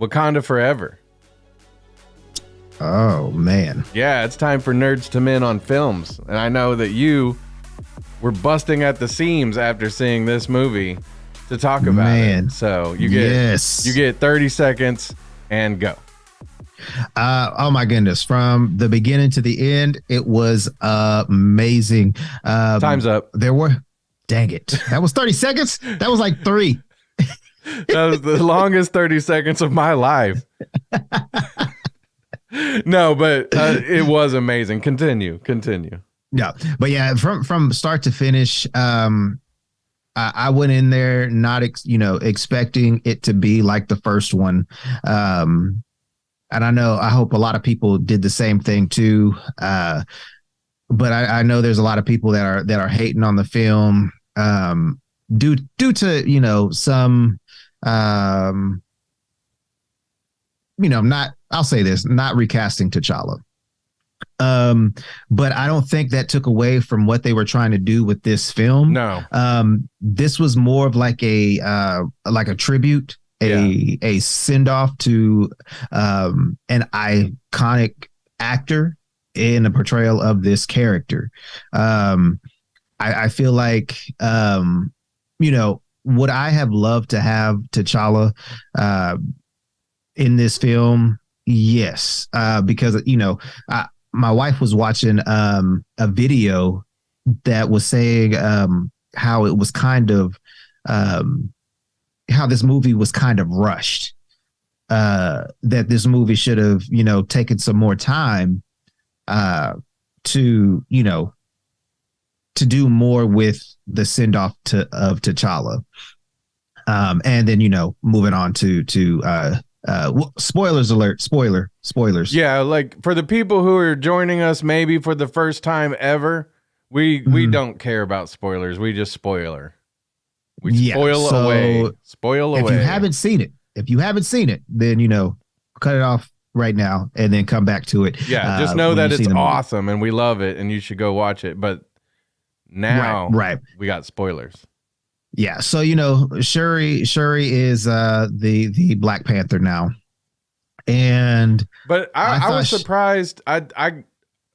Wakanda Forever. Oh man. Yeah, it's time for Nerds to Men on films. And I know that you were busting at the seams after seeing this movie to talk about it. So you get 30 seconds and go. Oh my goodness. From the beginning to the end, it was amazing. Time's up. Dang it. That was 30 seconds. That was like 3. That was the longest 30 seconds of my life. No, but it was amazing. Continue. Yeah, but yeah, from start to finish, I went in there not expecting it to be like the first one, and I hope a lot of people did the same thing too. But I know there's a lot of people that are hating on the film due to some I'll say this, not recasting T'Challa. But I don't think that took away from what they were trying to do with this film. No. This was more of like a tribute, a send off to an iconic actor in the portrayal of this character. I feel like would I have loved to have T'Challa in this film? Yes, because my wife was watching a video that was saying how it was kind of how this movie was kind of rushed. That this movie should have taken some more time to do more with the send off of T'Challa, and then moving on to spoilers alert, spoilers. Yeah, like for the people who are joining us maybe for the first time ever, we don't care about spoilers. We just spoiler. We spoil away. If you haven't seen it, then cut it off right now and then come back to it. Yeah, just know that it's awesome and we love it and you should go watch it. But now right. We got spoilers. Yeah, so Shuri is the Black Panther now, but I was surprised. I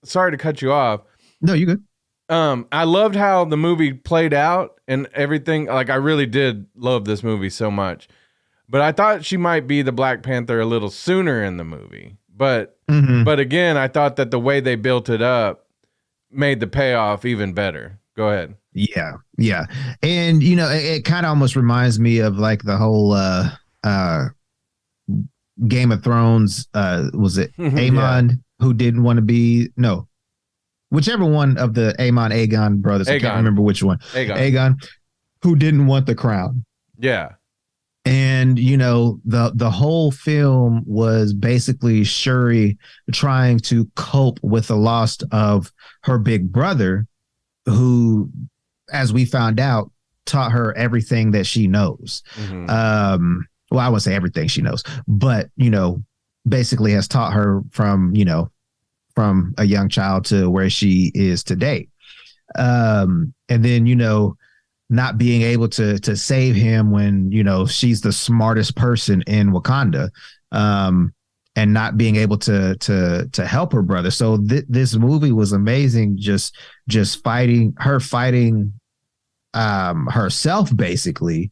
sorry to cut you off. No, you good. I loved how the movie played out and everything. Like I really did love this movie so much, but I thought she might be the Black Panther a little sooner in the movie. But again, I thought that the way they built it up made the payoff even better. Go ahead. Yeah. And, it kind of almost reminds me of like the whole Game of Thrones. Was it Aemon who didn't want to be? No, whichever one of the Aegon brothers. I can't remember which one. Aegon, who didn't want the crown. Yeah. And, the whole film was basically Shuri trying to cope with the loss of her big brother, who, as we found out, taught her everything that she knows. Well, I wouldn't say everything she knows, but, basically has taught her from a young child to where she is today. And then, not being able to save him when, she's the smartest person in Wakanda, and not being able to help her brother. So this movie was amazing. Just fighting herself, basically,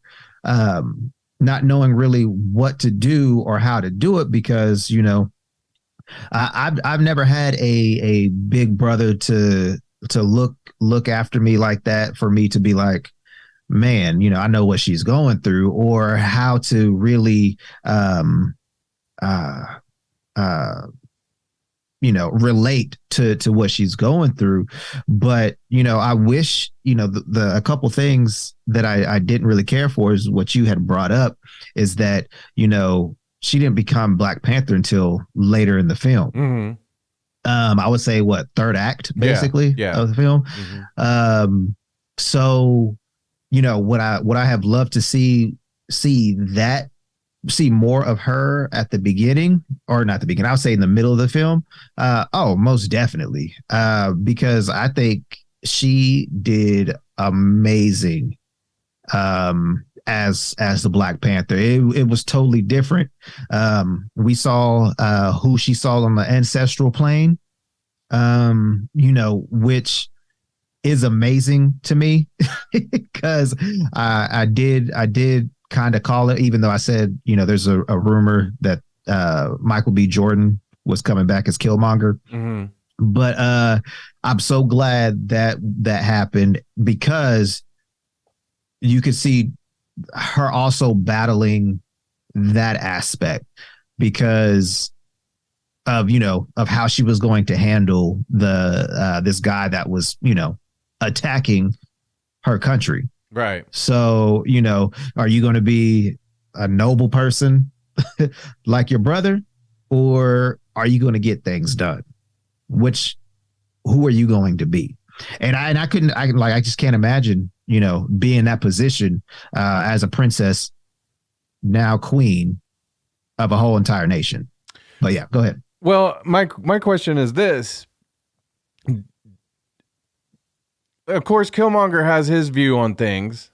not knowing really what to do or how to do it, because I've never had a big brother to look after me like that, for me to be like, man, I know what she's going through, or how to really relate to what she's going through. But I wish a couple things that I didn't really care for is what you had brought up, is that she didn't become Black Panther until later in the film. I would say third act basically of the film. So what I have loved to see more of her at the beginning, or not the beginning, I'll say in the middle of the film. Most definitely. Because I think she did amazing as the Black Panther. It was totally different. We saw who she saw on the ancestral plane, which is amazing to me because I did kind of call it, even though I said, there's a rumor that Michael B. Jordan was coming back as Killmonger. Mm-hmm. But I'm so glad that happened because you could see her also battling that aspect because of how she was going to handle the this guy that was attacking her country. Right. So are you going to be a noble person like your brother, or are you going to get things done? Who are you going to be? And I just can't imagine, being in that position as a princess, now queen of a whole entire nation. But yeah, go ahead. Well, my question is this. Of course, Killmonger has his view on things.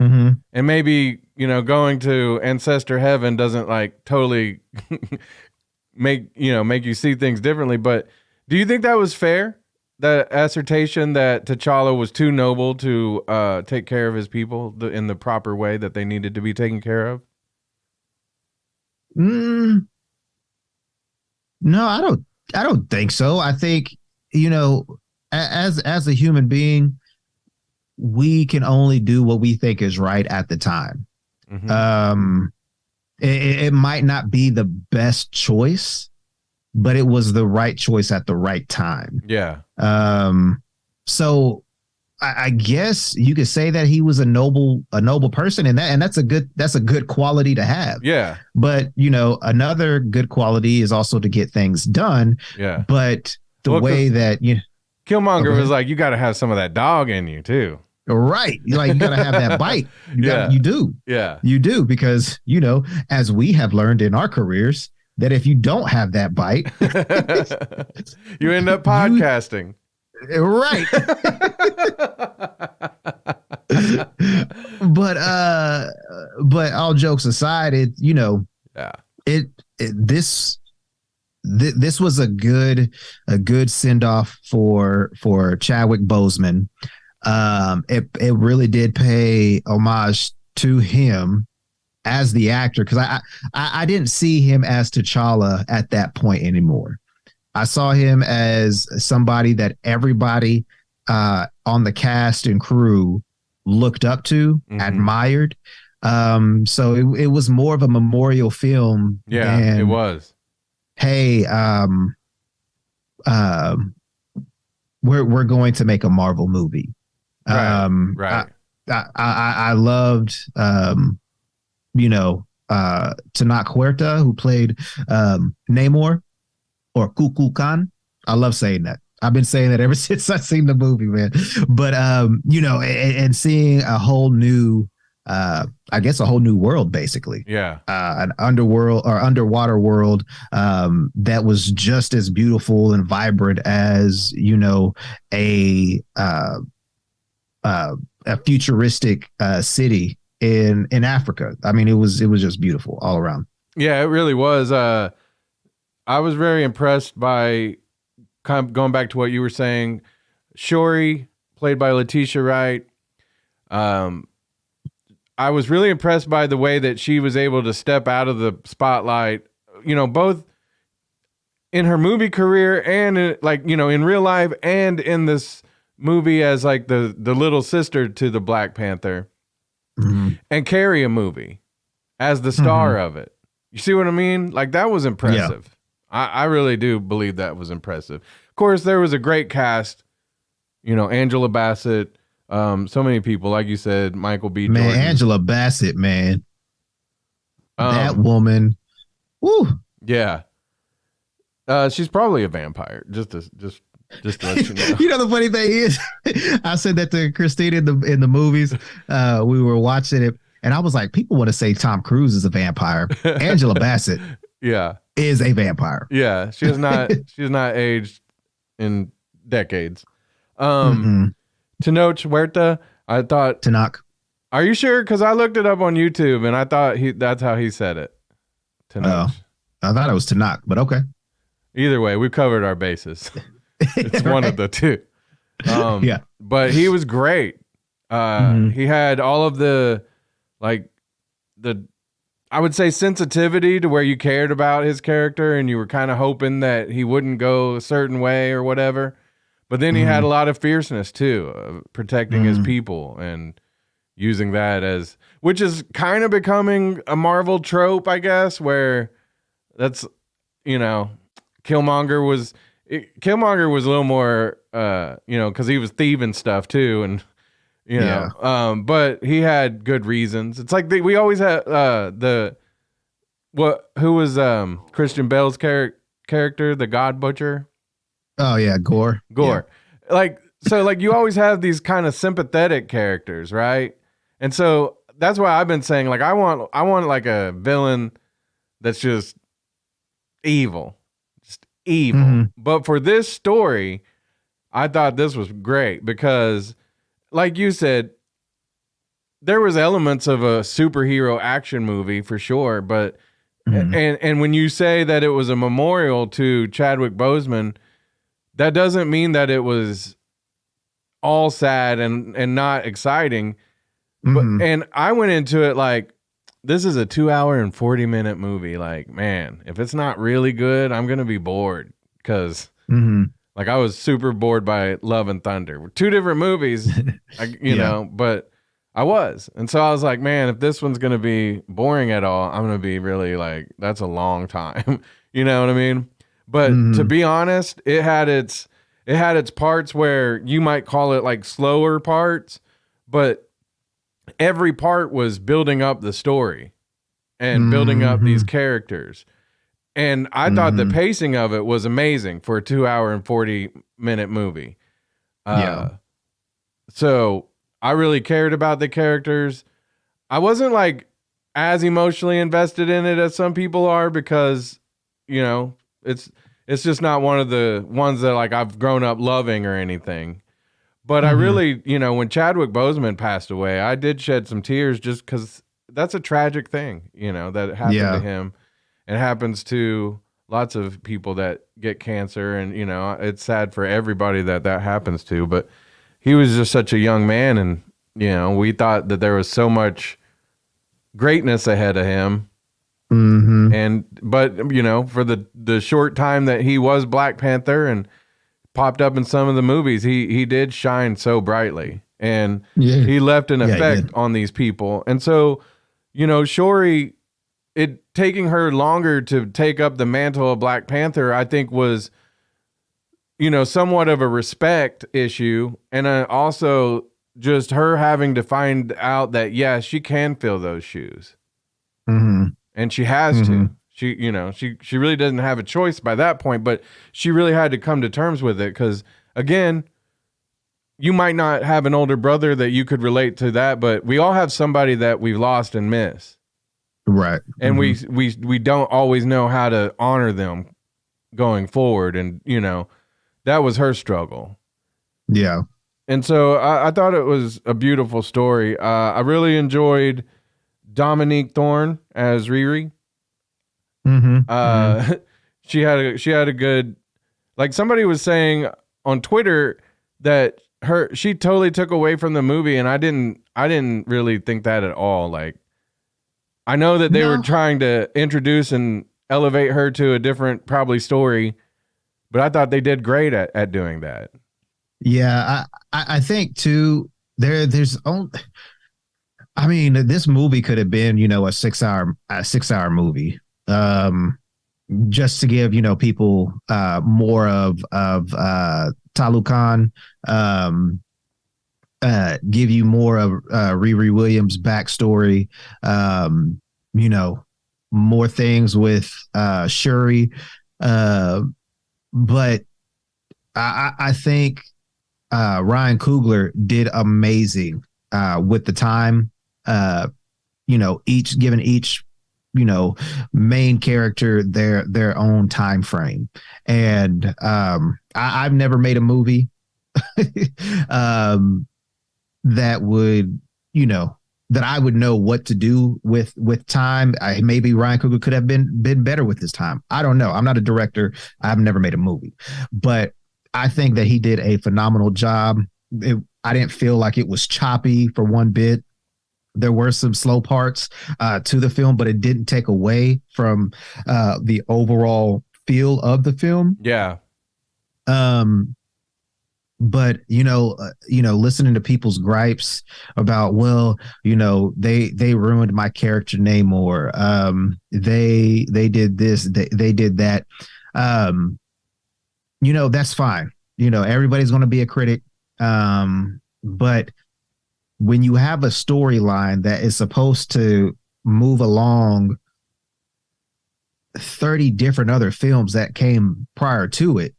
Mm-hmm. And maybe, going to ancestor heaven doesn't like totally make you see things differently. But do you think that was fair? That assertion that T'Challa was too noble to take care of his people in the proper way that they needed to be taken care of? No, I don't think so. I think, as a human being, we can only do what we think is right at the time. Mm-hmm. It might not be the best choice, but it was the right choice at the right time. Yeah. So I guess you could say that he was a noble person, and that's a good quality to have. Yeah. But another good quality is also to get things done. Yeah. But the way that Killmonger was like, you got to have some of that dog in you too. Right. Like, you got to have that bite. You do. Yeah. You do, because, as we have learned in our careers, that if you don't have that bite, you end up podcasting. Right. But all jokes aside, this was a good send off for Chadwick Boseman. It really did pay homage to him as the actor, because I didn't see him as T'Challa at that point anymore. I saw him as somebody that everybody on the cast and crew looked up to, mm-hmm. admired. So it was more of a memorial film. Yeah, it was. Hey, we're going to make a Marvel movie. Right. I loved, Tenoch Huerta, who played Namor, or Kukulkan. I love saying that. I've been saying that ever since I've seen the movie, man. But and seeing a whole new, I guess a whole new world, basically. Yeah. An underwater world that was just as beautiful and vibrant as a futuristic city in Africa. I mean, it was just beautiful all around. Yeah, it really was. I was very impressed by, kind of going back to what you were saying, Shuri, played by Letitia Wright. I was really impressed by the way that she was able to step out of the spotlight, both in her movie career and in real life, and in this movie as like the little sister to the Black Panther, mm-hmm. and carry a movie as the star mm-hmm. of it. You see what I mean? Like, that was impressive. Yeah. I really do believe that was impressive. Of course, there was a great cast, Angela Bassett, so many people, like you said, Michael B. Jordan. Man, Angela Bassett, man. That woman. Woo. Yeah. She's probably a vampire, just to let you know. The funny thing is, I said that to Christine in the movies. We were watching it, and I was like, people want to say Tom Cruise is a vampire. Angela Bassett, yeah, is a vampire. Yeah, she has not aged in decades. Tenoch Huerta, I thought Tenoch. Are you sure? Because I looked it up on YouTube and I thought that's how he said it. Oh, Tenoch. I thought it was Tanakh, but okay. Either way, we've covered our bases. It's one of the two. Yeah. But he was great. Mhm. He had all of the like the I would say sensitivity to where you cared about his character and you were kind of hoping that he wouldn't go a certain way or whatever. But then he had a Mhm. lot of fierceness too, protecting his Mhm. people and using that as, which is kind of becoming a Marvel trope, I guess, where that's, you know, Killmonger was a little more, because he was thieving stuff too, and Yeah. but he had good reasons. It's like we always had who was Christian Bale's character, the God Butcher. Oh yeah, Gore. Yeah. Gore. Like you always have these kind of sympathetic characters, right? And so that's why I've been saying like I want like a villain that's just evil. Just evil. Mhm. But for this story, I thought this was great because like you said, there was elements of a superhero action movie for sure, but Mhm. and when you say that it was a memorial to Chadwick Boseman, that doesn't mean that it was all sad and not exciting. But Mhm. and I went into it like this is a 2 hour and 40-minute movie. Like, man, if it's not really good, I'm gonna be bored because Mhm. like I was super bored by Love and Thunder. Two different movies, Yeah. but I was. And so I was like, man, if this one's gonna be boring at all, I'm gonna be really like, that's a long time. You know what I mean? But to Mhm. be honest, it had its parts where you might call it like slower parts, but every part was building up the story and building up these Mhm. characters. And I thought the Mhm. pacing of it was amazing for a 2 hour and 40-minute movie. Yeah. Uh, so I really cared about the characters. I wasn't like as emotionally invested in it as some people are because, you know, it's it's just not one of the ones that like I've grown up loving or anything. But I Mhm. really, when Chadwick Boseman passed away, I did shed some tears just because that's a tragic thing, that happened to Yeah. him and happens to lots of people that get cancer. And, it's sad for everybody that happens to. But he was just such a young man. And, we thought that there was so much greatness ahead of him. Mhm. But, for the short time that he was Black Panther and popped up in some of the movies, he did shine so brightly and Yeah. he left an Yeah, he effect did. on these people. And so, Shuri, it taking her longer to take up the mantle of Black Panther, I think was, somewhat of a respect issue. And also just her having to find out that, yes, she can fill those shoes Mhm. and she has to. Mhm. She really doesn't have a choice by that point, but she really had to come to terms with it because again, you might not have an older brother that you could relate to that, but we all have somebody that we've lost and miss, Right. and we Mhm. we we don't always know how to honor them going forward, and that was her struggle. Yeah. And so I thought it was a beautiful story. I really enjoyed Dominique Thorne as Riri. Mhm. Mhm. Uh, she had a good, like somebody was saying on Twitter that she totally took away from the movie, and I didn't really think that at all. Like I know that they were No. trying to introduce and elevate her to a different probably story, but I thought they did great at doing that. Yeah, I think too. There's only. I mean, this movie could have been, a 6 hour movie. Just to give people more of Talukan, um, give you more of Riri Williams' backstory. Um, you know, more things with Shuri, uh, but I think Ryan Coogler did amazing with the time. Uh, each giving each main character their own time frame, and I've never made a movie um, that would that I would know what to do with time. Maybe Ryan Coogler could have been better with his time. I don't know. I'm not a director. I've never made a movie, but I think that he did a phenomenal job. I didn't feel like it was choppy for one bit. There were some slow parts to the film, but it didn't take away from the overall feel of the film. Yeah. But listening to people's gripes about, well, they ruined my character Namor. They did this, they did that. That's fine. Everybody's going to be a critic. But when you have a storyline that is supposed to move along 30 different other films that came prior to it,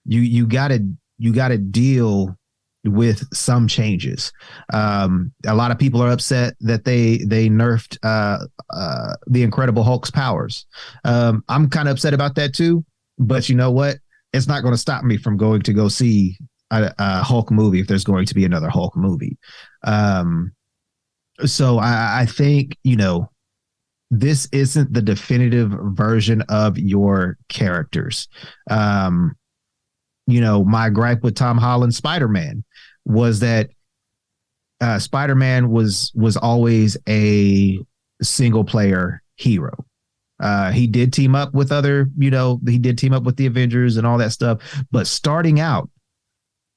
you got to deal with some changes. A lot of people are upset that they nerfed the Incredible Hulk's powers. I'm kind of upset about that too, but you know what? It's not going to stop me from going to go see a Hulk movie if there's going to be another Hulk movie. So I think, this isn't the definitive version of your characters. My gripe with Tom Holland's Spider-Man was that Spider-Man was always a single player hero. He did team up with he did team up with the Avengers and all that stuff, but starting out,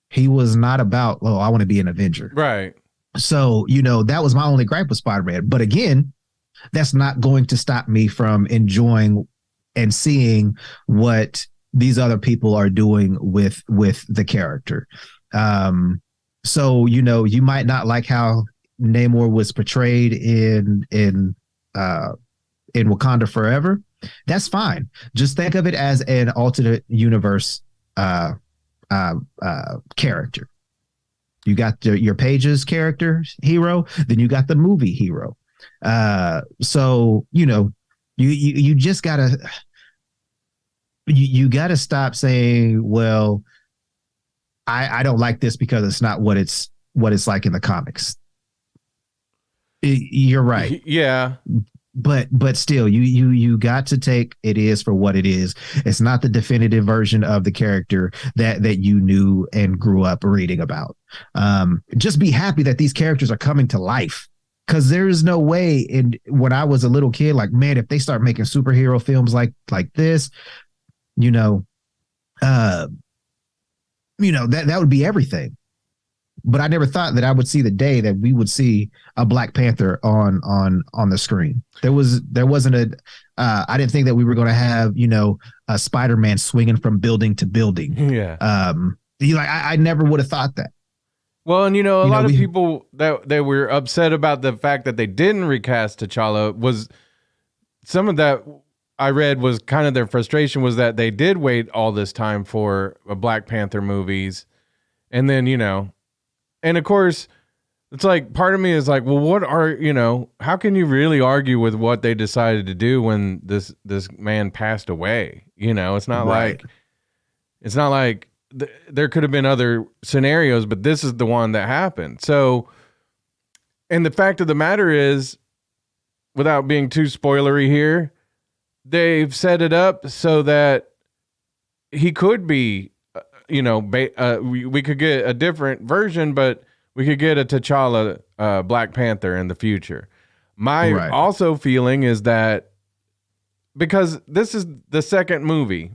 he was not about, oh, I want to be an Avenger. Right. So, that was my only gripe with Spider-Man. But again, that's not going to stop me from enjoying and seeing what these other people are doing with the character. So, you might not like how Namor was portrayed in Wakanda Forever. That's fine. Just think of it as an alternate universe character. You got your Page's character hero, then you got the movie hero. So you just gotta you gotta stop saying, well, I don't like this because it's not what it's like in the comics. You're right. Yeah. But still, you got to take it is for what it is. It's not the definitive version of the character that you knew and grew up reading about. Just be happy that these characters are coming to life, because there is no way. And when I was a little kid, like, man, if they start making superhero films like this, that would be everything. But I never thought that I would see the day that we would see a Black Panther on the screen. There wasn't I didn't think that we were going to have, a Spider-Man swinging from building to building. Yeah. I never would have thought that. Well, and a lot of people that were upset about the fact that they didn't recast T'Challa, was some of that I read was kind of their frustration was that they did wait all this time for a Black Panther movies. And then, and of course, it's like, part of me is like, well, what are, how can you really argue with what they decided to do when this man passed away? It's not right. like there could have been other scenarios, but this is the one that happened. So, and the fact of the matter is, without being too spoilery here, they've set it up so that he could be, we could get a different version, but we could get a T'Challa Black Panther in the future. My also feeling is that because this is the second movie,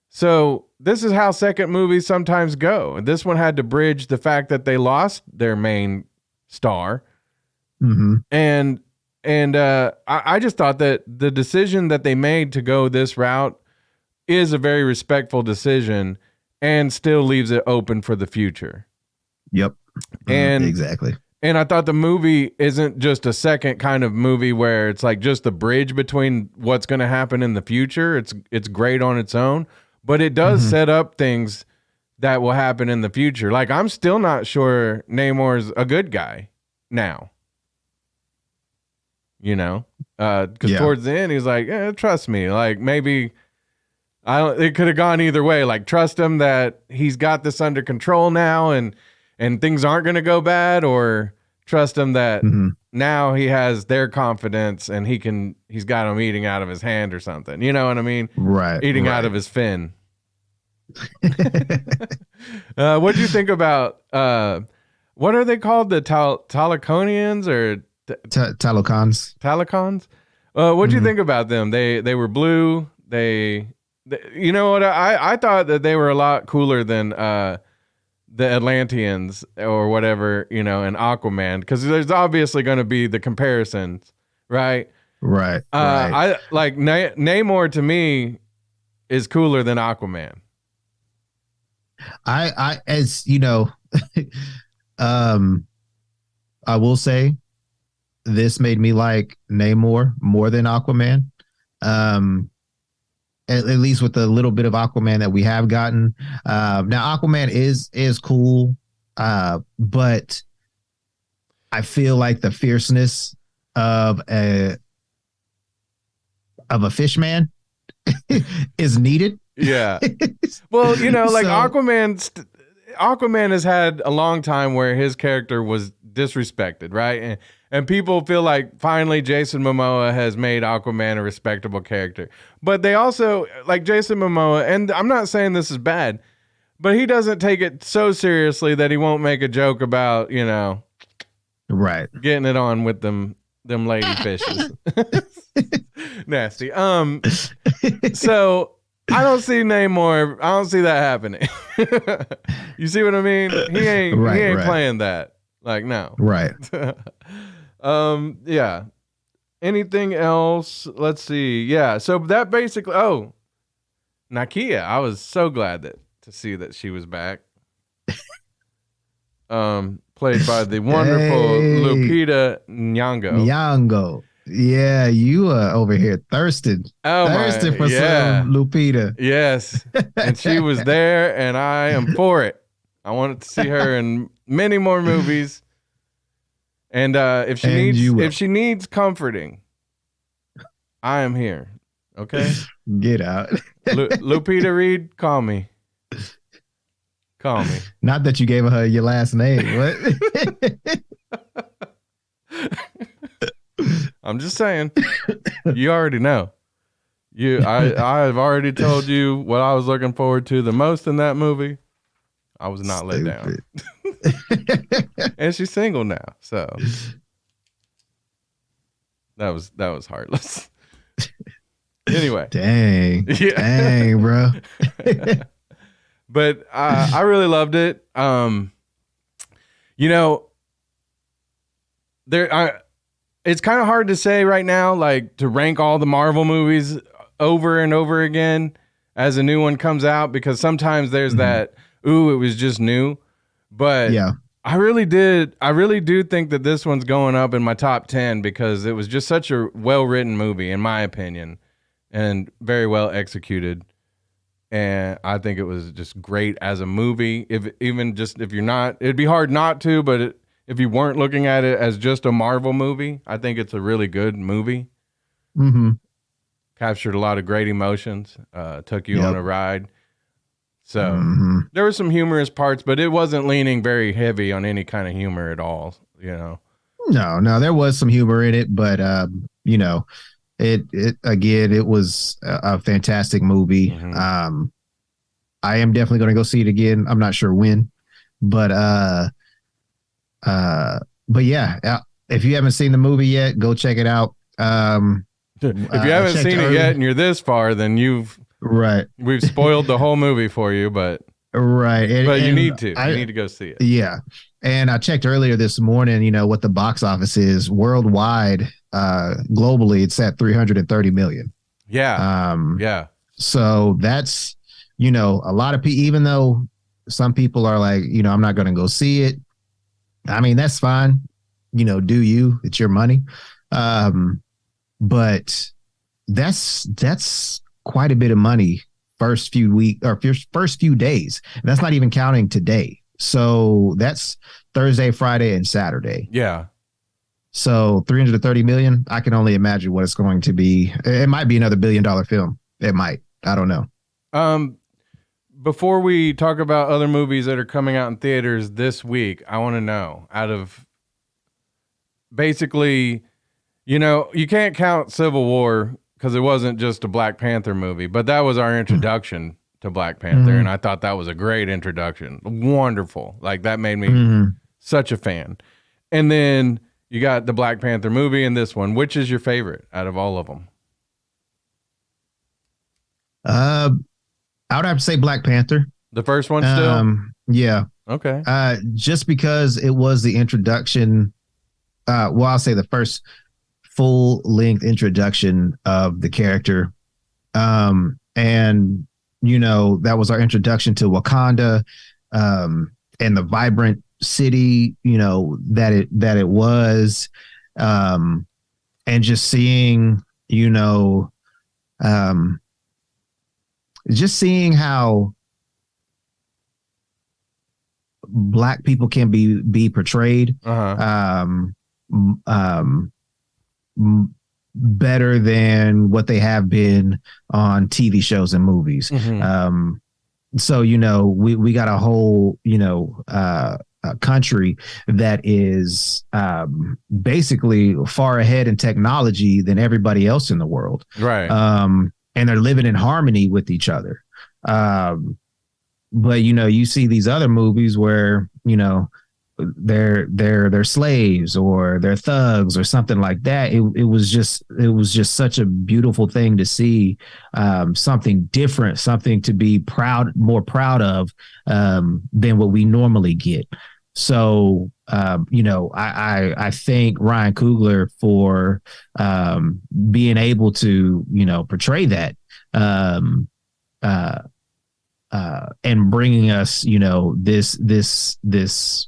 so this is how second movies sometimes go. And this one had to bridge the fact that they lost their main star. Mm-hmm. And I just thought that the decision that they made to go this route is a very respectful decision and still leaves it open for the future. Yep. And exactly. And I thought the movie isn't just a second kind of movie where it's like just the bridge between what's going to happen in the future. It's great on its own, but it does set up things that will happen in the future. Like, I'm still not sure Namor's a good guy now. Because towards the end he's like, trust me. Like, maybe it could have gone either way. Like, trust him that he's got this under control now, and things aren't going to go bad, or trust him that Mhm. now he has their confidence and he's got him eating out of his hand or something. You know what I mean? Right. Eating out right. of his fin. What do you think about what are they called? The Talaconians or Talocans. Talacons? What do you Mhm. think about them? They were blue. You know what? I thought that they were a lot cooler than the Atlanteans or whatever, you know, in Aquaman, because there's obviously going to be the comparisons, right? Right. right. I like Namor to me is cooler than Aquaman. As you know, um, I will say this made me like Namor more than Aquaman. At least with the little bit of Aquaman that we have gotten. Now Aquaman is cool, but I feel like the fierceness of a fish man is needed. Yeah. Well, you know, like So- Aquaman has had a long time where his character was disrespected, right? And people feel like finally Jason Momoa has made Aquaman a respectable character. But they also, like Jason Momoa, and I'm not saying this is bad, but he doesn't take it so seriously that he won't make a joke about, you know, Right. getting it on with them lady fishes. Nasty. So I don't see Namor. I don't see that happening. You see what I mean? He ain't Right. playing that. Like, no. Right. Yeah. Anything else? Let's see. Yeah. So that basically. Oh, Nakia. I was so glad to see that she was back. Played by the wonderful Lupita Nyong'o. Nyong'o. Yeah, you are over here thirsting for some Lupita. Yes. And she was there, and I am for it. I wanted to see her in many more movies. And if she needs comforting, I am here. Okay? Get out. Lupita Reed, call me. Call me. Not that you gave her your last name. What? I'm just saying. You already know. I have already told you what I was looking forward to the most in that movie. I was not let down. And she's single now, so that was heartless. Anyway. Dang, bro. But I really loved it. You know, it's kind of hard to say right now, like to rank all the Marvel movies over and over again as a new one comes out, because sometimes there's that, ooh, it was just new. But yeah, I really do think that this one's going up in my top 10 because it was just such a well-written movie, in my opinion, and very well executed. And I think it was just great as a movie. If you're not, it'd be hard not to, but if you weren't looking at it as just a Marvel movie, I think it's a really good movie. Mm-hmm. Captured a lot of great emotions, took you on a ride. So there were some humorous parts, but it wasn't leaning very heavy on any kind of humor at all, you know? No, there was some humor in it, but, you know, it was a fantastic movie. Mm-hmm. I am definitely going to go see it again. I'm not sure when, but yeah, if you haven't seen the movie yet, go check it out. If you haven't seen it yet and you're this far, then we've spoiled the whole movie for you, but right. But you need to go see it. Yeah. And I checked earlier this morning, you know, what the box office is worldwide, globally, it's at 330 million. Yeah. Yeah. So that's, you know, a lot of people, even though some people are like, you know, I'm not going to go see it. I mean, that's fine. You know, do you, it's your money. But that's quite a bit of money first few days. And that's not even counting today. So that's Thursday, Friday, and Saturday. Yeah. So 330 million, I can only imagine what it's going to be. It might be another $1 billion film. It might. I don't know. Before we talk about other movies that are coming out in theaters this week, I want to know, out of basically, you can't count Civil War because it wasn't just a Black Panther movie, but that was our introduction to Black Panther, and I thought that was a great introduction. Wonderful. Like, that made me such a fan. And then you got the Black Panther movie and this one. Which is your favorite out of all of them? I would have to say Black Panther. The first one still? Yeah. Okay. Just because it was the introduction, I'll say the first full length introduction of the character. And that was our introduction to Wakanda, and the vibrant city, that it was, and just seeing, just seeing how Black people can be portrayed, better than what they have been on TV shows and movies. So, we got a whole, country that is basically far ahead in technology than everybody else in the world. Right. And they're living in harmony with each other. But, you see these other movies where, they're slaves or they're thugs or something like that. It was just such a beautiful thing to see, something different, something to be more proud of, than what we normally get. So, I thank Ryan Coogler for being able to, portray that, and bringing us, this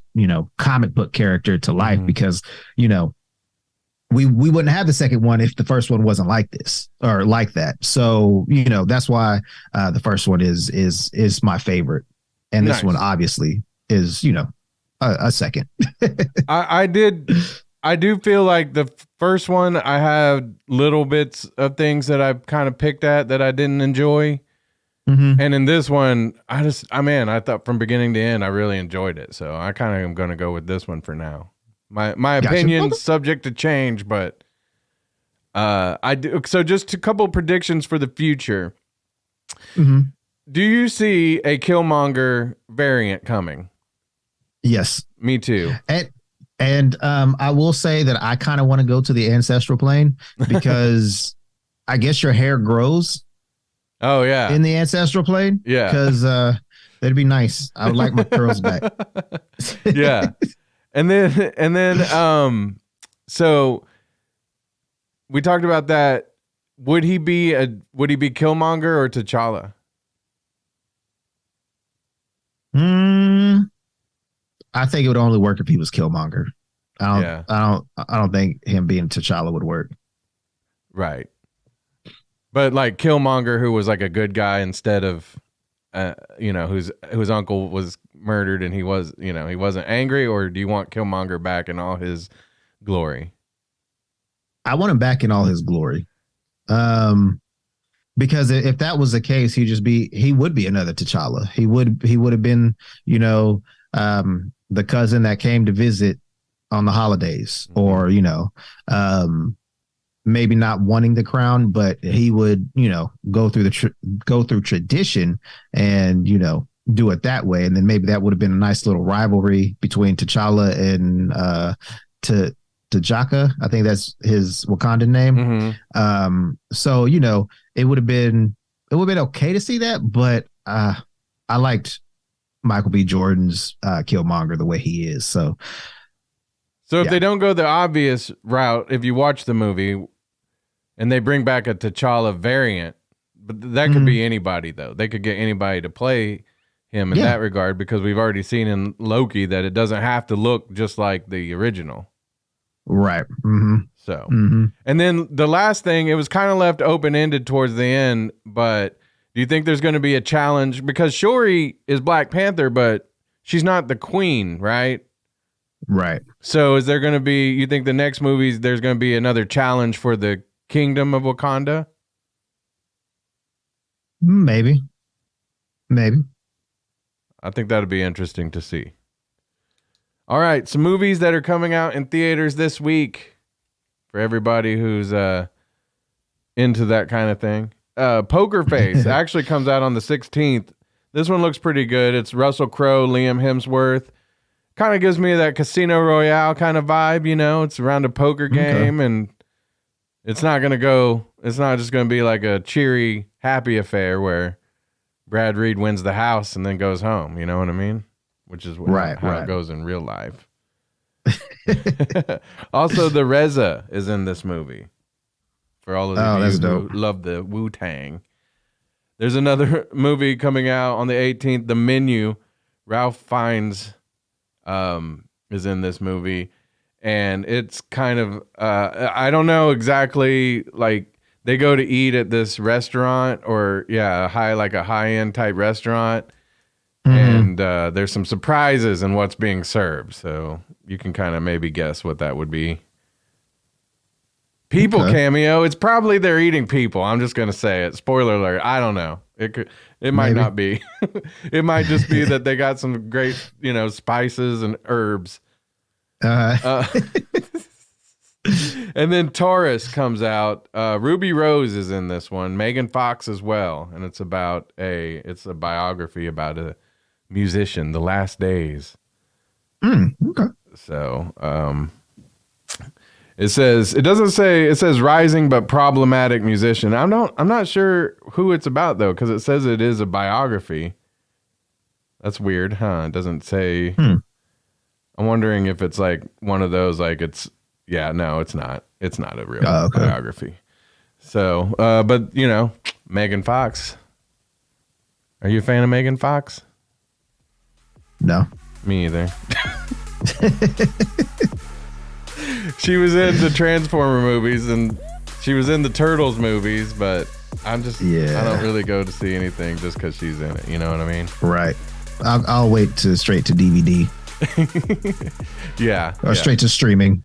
comic book character to life, because, we wouldn't have the second one if the first one wasn't like this or like that. So, that's why the first one is my favorite. And this one obviously is, a second. I do feel like the first one, I had little bits of things that I kind of picked at that I didn't enjoy. And in this one, I thought from beginning to end, I really enjoyed it. So I kind of am going to go with this one for now. My opinion's subject to change, but I do. So just a couple predictions for the future. Do you see a Killmonger variant coming? Yes. Me too. And I will say that I kind of want to go to the ancestral plane, because I guess your hair grows. Oh yeah. In the ancestral plane. Yeah. Because that'd be nice. I would like my curls back. Yeah. And then so we talked about that. Would he be Killmonger or T'Challa? I think it would only work if he was Killmonger. I don't think him being T'Challa would work. Right. But like Killmonger, who was like a good guy instead of, whose uncle was murdered and he wasn't angry, or do you want Killmonger back in all his glory? I want him back in all his glory. Because if that was the case, he would be another T'Challa. He would have been, the cousin that came to visit on the holidays, or, maybe not wanting the crown, but he would, go through tradition and, do it that way. And then maybe that would have been a nice little rivalry between T'Challa and T'Chaka. I think that's his Wakandan name. So, it would have been okay to see that, but I liked Michael B. Jordan's Killmonger the way he is. So if they don't go the obvious route, if you watch the movie and they bring back a T'Challa variant, but that could be anybody though. They could get anybody to play him in that regard, because we've already seen in Loki that it doesn't have to look just like the original. Right. So, and then the last thing, it was kind of left open-ended towards the end, but do you think there's going to be a challenge? Because Shuri is Black Panther, but she's not the queen, right? Right. So is there going to be, you think the next movies, there's going to be another challenge for the kingdom of Wakanda? Maybe. I think that'd be interesting to see. All right, some movies that are coming out in theaters this week for everybody who's into that kind of thing. Poker Face actually comes out on the 16th. This one looks pretty good. It's Russell Crowe, Liam Hemsworth. Kind of gives me that Casino Royale kind of vibe, you know. It's around a poker game, and it's not just going to be like a cheery, happy affair where Brad Reed wins the house and then goes home. You know what I mean? Which is how it goes in real life. Also, the RZA is in this movie. For all of you who love the Wu-Tang. There's another movie coming out on the 18th, The Menu. Ralph Fiennes is in this movie. And it's kind of, I don't know exactly, like, they go to eat at this restaurant or, a high-end type restaurant. And there's some surprises in what's being served. So you can kind of maybe guess what that would be. People cameo. It's probably they're eating people. I'm just going to say it. Spoiler alert. I don't know. It might not be. It might just be that they got some great, spices and herbs. And then Taurus comes out. Ruby Rose is in this one. Megan Fox as well. And it's a biography about a musician, the last days. Okay. So, it says rising but problematic musician. I'm not sure who it's about though, because it says it is a biography. That's weird, huh? It doesn't say. I'm wondering if it's like one of those, like no, it's not. It's not a real biography. So, but Megan Fox. Are you a fan of Megan Fox? No. Me either. She was in the Transformer movies and she was in the Turtles movies, but I don't really go to see anything just because she's in it. You know what I mean? Right. I'll wait straight to DVD. Yeah. Or straight to streaming.